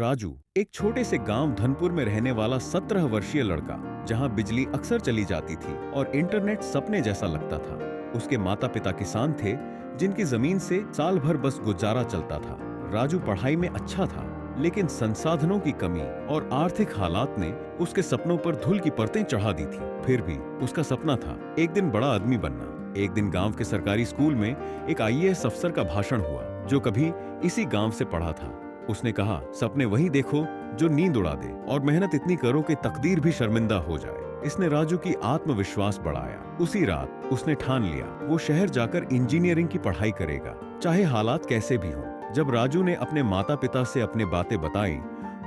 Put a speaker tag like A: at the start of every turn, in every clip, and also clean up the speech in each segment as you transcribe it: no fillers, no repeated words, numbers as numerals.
A: राजू एक छोटे से गांव धनपुर में रहने वाला 17 वर्षीय लड़का, जहां बिजली अक्सर चली जाती थी और इंटरनेट सपने जैसा लगता था। उसके माता पिता किसान थे, जिनकी जमीन से साल भर बस गुजारा चलता था। राजू पढ़ाई में अच्छा था, लेकिन संसाधनों की कमी और आर्थिक हालात ने उसके सपनों पर धूल की परतें चढ़ा दी थी। फिर भी उसका सपना था एक दिन बड़ा आदमी बनना। एक दिन गांव के सरकारी स्कूल में एक आईएएस अफसर का भाषण हुआ, जो कभी इसी गांव से पढ़ा था। उसने कहा, सपने वही देखो जो नींद उड़ा दे, और मेहनत इतनी करो कि तकदीर भी शर्मिंदा हो जाए। इसने राजू की आत्मविश्वास बढ़ाया। उसी रात उसने ठान लिया वो शहर जाकर इंजीनियरिंग की पढ़ाई करेगा, चाहे हालात कैसे भी हों। जब राजू ने अपने माता पिता से अपनी बातें बताई,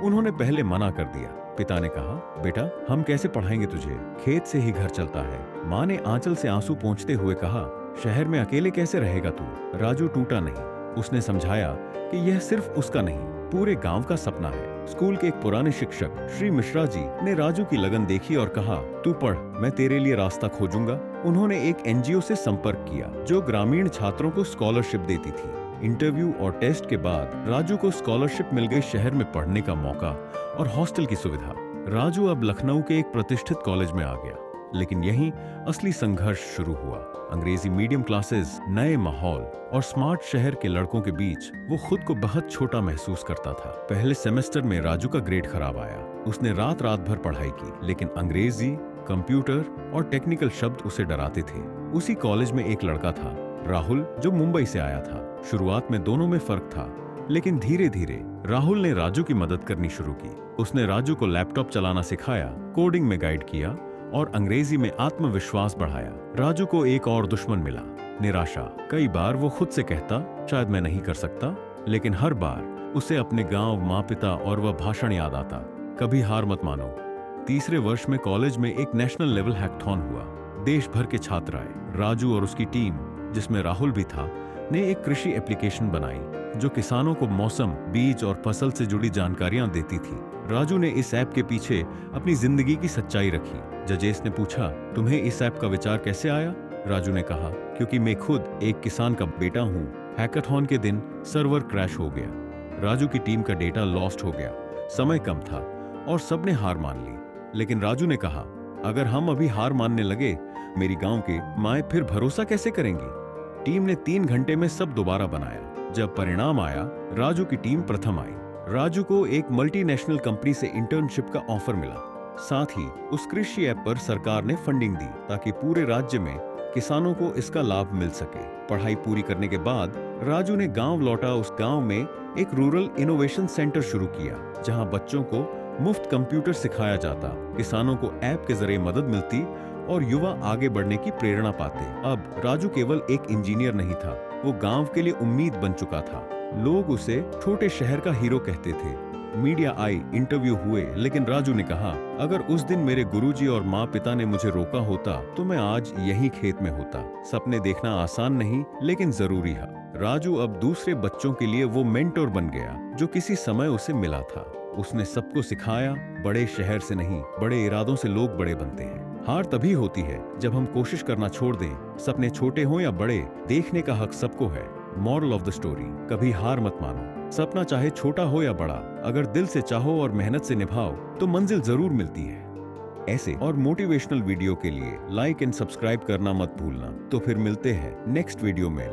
A: उन्होंने पहले मना कर दिया। पिता ने कहा, बेटा हम कैसे पढ़ाएंगे तुझे, खेत से ही घर चलता है। माँ ने आंचल से आंसू पोंछते हुए कहा, शहर में अकेले कैसे रहेगा तू। राजू टूटा नहीं। उसने समझाया कि यह सिर्फ उसका नहीं, पूरे गांव का सपना है। स्कूल के एक पुराने शिक्षक श्री मिश्रा जी ने राजू की लगन देखी और कहा, तू पढ़, मैं तेरे लिए रास्ता खोजूंगा। उन्होंने एक एनजीओ से संपर्क किया, जो ग्रामीण छात्रों को स्कॉलरशिप देती थी। इंटरव्यू और टेस्ट के बाद राजू को स्कॉलरशिप मिल गई, शहर में पढ़ने का मौका और हॉस्टल की सुविधा। राजू अब लखनऊ के एक प्रतिष्ठित कॉलेज में आ गया, लेकिन यहीं असली संघर्ष शुरू हुआ। अंग्रेजी मीडियम क्लासेस, नए माहौल और स्मार्ट शहर के लड़कों के बीच वो खुद को बहुत छोटा महसूस करता था। पहले सेमेस्टर में राजू का ग्रेड खराब आया। उसने रात रात भर पढ़ाई की, लेकिन अंग्रेजी, कंप्यूटर और टेक्निकल शब्द उसे डराते थे। उसी कॉलेज में एक लड़का था, राहुल, जो मुंबई से आया था। शुरुआत में दोनों में फर्क था, लेकिन धीरे धीरे राहुल ने राजू की मदद करनी शुरू की। उसने राजू को लैपटॉप चलाना सिखाया, कोडिंग में गाइड किया और अंग्रेजी में आत्मविश्वास बढ़ाया। राजू को एक और दुश्मन मिला, निराशा। कई बार वो खुद से कहता, शायद मैं नहीं कर सकता, लेकिन हर बार उसे अपने गांव, माँ पिता और वह भाषण याद आता, कभी हार मत मानो। तीसरे वर्ष में कॉलेज में एक नेशनल लेवल हैकथॉन हुआ। देश भर के छात्र आए। राजू और उसकी टीम, जिसमें राहुल भी था, ने एक कृषि एप्लीकेशन बनाई, जो किसानों को मौसम, बीज और फसल से जुड़ी जानकारियां देती थी। राजू ने इस ऐप के पीछे अपनी जिंदगी की सच्चाई रखी। जजेस ने पूछा, तुम्हें इस ऐप का विचार कैसे आया? राजू ने कहा, क्योंकि मैं खुद एक किसान का बेटा हूँ। हैकाथॉन के दिन सर्वर क्रैश हो गया। राजू की टीम का डेटा लॉस्ट हो गया। समय कम था और सबने हार मान ली। लेकिन राजू ने कहा, अगर हम अभी हार मानने लगे, मेरी गांव के माएं फिर भरोसा कैसे करेंगी? टीम ने 3 घंटे में सब दोबारा बनाया। जब परिणाम आया, राजू की टीम प्रथम आई। राजू को एक मल्टीनेशनल कंपनी से इंटर्नशिप का ऑफर मिला। साथ ही उस कृषि ऐप पर सरकार ने फंडिंग दी, ताकि पूरे राज्य में किसानों को इसका लाभ मिल सके। पढ़ाई पूरी करने के बाद राजू ने गांव लौटा। उस गांव में एक रूरल इनोवेशन सेंटर शुरू किया, जहां बच्चों को मुफ्त कंप्यूटर सिखाया जाता, किसानों को ऐप के जरिए मदद मिलती और युवा आगे बढ़ने की प्रेरणा पाते। अब राजू केवल एक इंजीनियर नहीं था, वो गांव के लिए उम्मीद बन चुका था। लोग उसे छोटे शहर का हीरो कहते थे। मीडिया आई, इंटरव्यू हुए, लेकिन राजू ने कहा, अगर उस दिन मेरे गुरुजी और माँ पिता ने मुझे रोका होता, तो मैं आज यही खेत में होता। सपने देखना आसान नहीं, लेकिन जरूरी है। राजू अब दूसरे बच्चों के लिए वो मेंटोर बन गया, जो किसी समय उसे मिला था। उसने सबको सिखाया, बड़े शहर से नहीं, बड़े इरादों से लोग बड़े बनते हैं। हार तभी होती है जब हम कोशिश करना छोड़ दें। सपने छोटे हों या बड़े, देखने का हक सबको है। मॉरल ऑफ द स्टोरी, कभी हार मत मानो। सपना चाहे छोटा हो या बड़ा, अगर दिल से चाहो और मेहनत से निभाओ, तो मंजिल जरूर मिलती है। ऐसे और मोटिवेशनल वीडियो के लिए लाइक एंड सब्सक्राइब करना मत भूलना। तो फिर मिलते हैं नेक्स्ट वीडियो में।